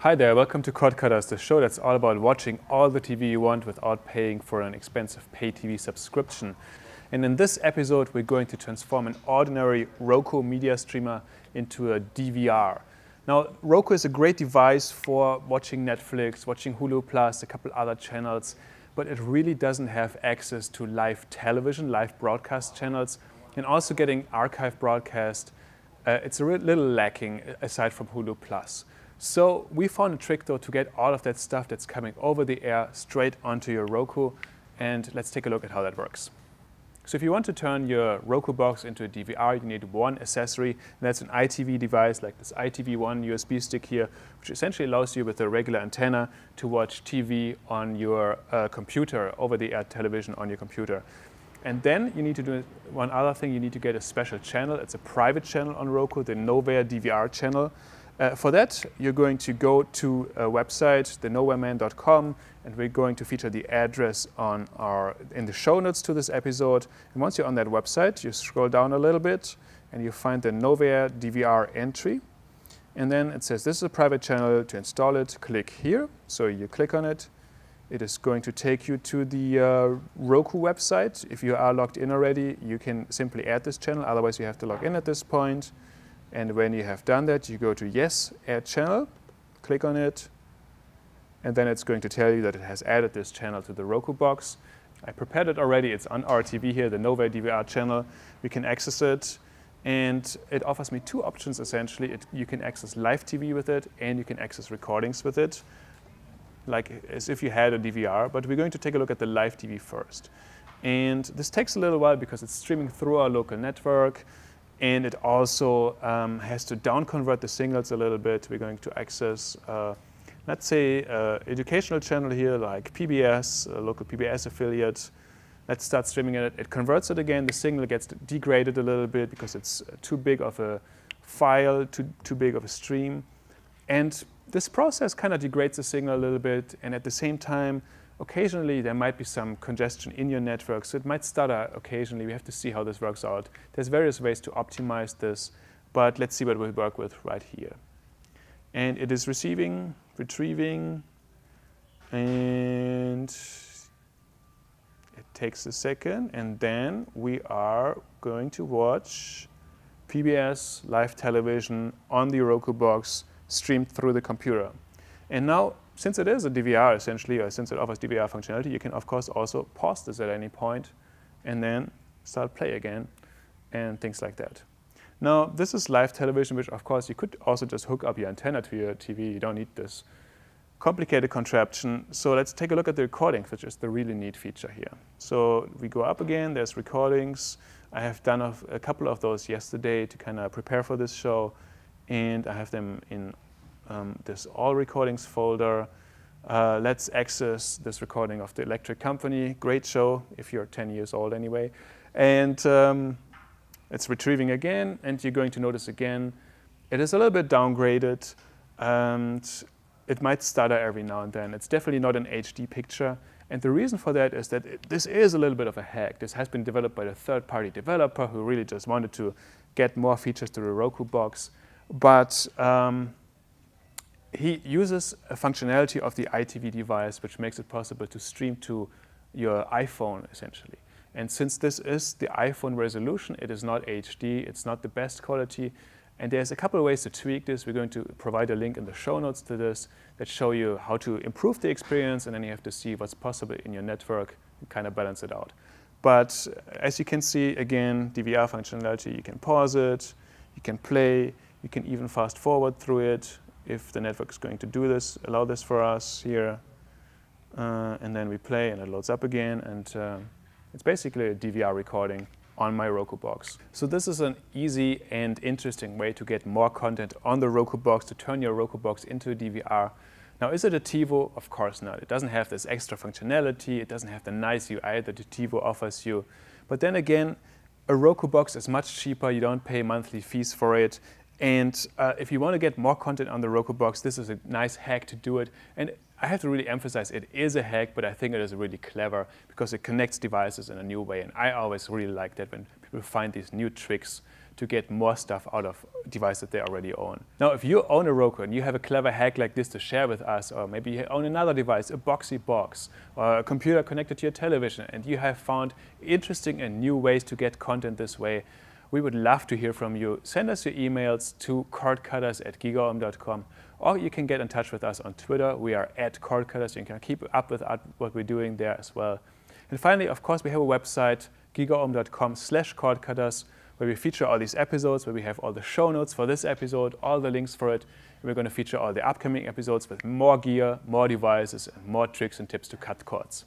Hi there, welcome to Cord Cutters, the show that's all about watching all the TV you want without paying for an expensive pay TV subscription. And in this episode, we're going to transform an ordinary Roku media streamer into a DVR. Now, Roku is a great device for watching Netflix, watching Hulu Plus, a couple other channels, but it really doesn't have access to live television, live broadcast channels, and also getting archive broadcast. It's a little lacking aside from Hulu Plus. So we found a trick though to get all of that stuff that's coming over the air straight onto your Roku, and let's take a look at how that works. So if you want to turn your Roku box into a DVR, you need one accessory, and that's an ITV device like this ITV1 USB stick here, which essentially allows you with a regular antenna to watch TV on your computer, over-the-air television on your computer. And then you need to do one other thing, you need to get a special channel. It's a private channel on Roku, the Nowhere DVR channel. For that, you're going to go to a website, thenowhereman.com, and we're going to feature the address in the show notes to this episode. And once you're on that website, you scroll down a little bit, and you find the Nowhere DVR entry. And then it says, this is a private channel. To install it, click here. So you click on it. It is going to take you to the Roku website. If you are logged in already, you can simply add this channel. Otherwise, you have to log in at this point. And when you have done that, you go to Yes, Add Channel, click on it, and then it's going to tell you that it has added this channel to the Roku box. I prepared it already. It's on our TV here, the Nowhere DVR channel. We can access it, and it offers me two options essentially. You can access live TV with it, and you can access recordings with it, like as if you had a DVR. But we're going to take a look at the live TV first. And this takes a little while because it's streaming through our local network. And it also has to down-convert the signals a little bit. We're going to access, let's say, educational channel here, like PBS, a local PBS affiliate. Let's start streaming it. It converts it again. The signal gets degraded a little bit because it's too big of a file, too big of a stream. And this process kind of degrades the signal a little bit. And at the same time, occasionally, there might be some congestion in your network, so it might stutter occasionally. We have to see how this works out. There's various ways to optimize this, but let's see what we work with right here. And it is receiving, retrieving, and it takes a second, and then we are going to watch PBS live television on the Roku box streamed through the computer. And now, since it is a DVR essentially, or since it offers DVR functionality, you can of course also pause this at any point and then start play again and things like that. Now this is live television, which of course you could also just hook up your antenna to your TV. You don't need this complicated contraption. So let's take a look at the recordings, which is the really neat feature here. So we go up again, there's recordings. I have done a couple of those yesterday to kind of prepare for this show, and I have them in this all recordings folder. Let's access this recording of The Electric Company. Great show if you're 10 years old anyway. And it's retrieving again, and you're going to notice again, it is a little bit downgraded, and it might stutter every now and then. It's definitely not an HD picture. And the reason for that is that this is a little bit of a hack. This has been developed by a third-party developer who really just wanted to get more features to the Roku box. But he uses a functionality of the ITV device, which makes it possible to stream to your iPhone, essentially. And since this is the iPhone resolution, it is not HD, it's not the best quality. And there's a couple of ways to tweak this. We're going to provide a link in the show notes to this that show you how to improve the experience, and then you have to see what's possible in your network and kind of balance it out. But as you can see, again, DVR functionality, you can pause it, you can play, you can even fast forward through it if the network is going to do this, allow this for us here. And then we play and it loads up again, and it's basically a DVR recording on my Roku box. So this is an easy and interesting way to get more content on the Roku box, to turn your Roku box into a DVR. Now, is it a TiVo? Of course not. It doesn't have this extra functionality. It doesn't have the nice UI that the TiVo offers you. But then again, a Roku box is much cheaper. You don't pay monthly fees for it. And if you want to get more content on the Roku box, this is a nice hack to do it. And I have to really emphasize it is a hack, but I think it is really clever because it connects devices in a new way. And I always really like that when will find these new tricks to get more stuff out of a device that they already own. Now, if you own a Roku and you have a clever hack like this to share with us, or maybe you own another device, a boxy box, or a computer connected to your television, and you have found interesting and new ways to get content this way, we would love to hear from you. Send us your emails to cordcutters@gigaom.com, or you can get in touch with us on Twitter. We are @cordcutters. You can keep up with what we're doing there as well. And finally, of course, we have a website, gigaom.com/cordcutters, where we feature all these episodes, where we have all the show notes for this episode, all the links for it. We're going to feature all the upcoming episodes with more gear, more devices, and more tricks and tips to cut cords.